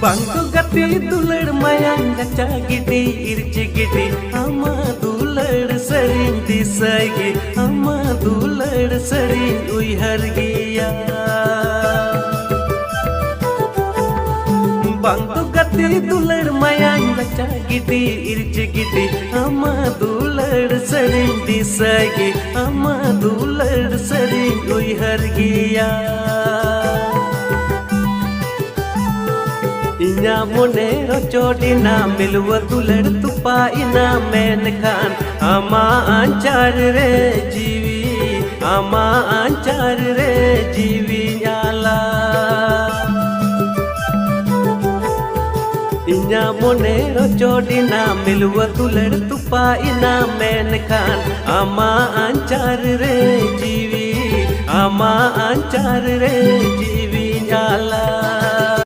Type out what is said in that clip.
Bangku gati dular mayang gacha gidi irci gidi ama dular sering disagi ama dular sering uihar giya Bangku gati dular mayang gacha gidi irci gidi ama dular sering disagi ama dular sering uihar giya Inya monero chodina milwa dular tupa ina menkan ama anchar re jiwi nyala Inya monero chodina milwa dular tupa ina menkan ama anchar re jiwi nyala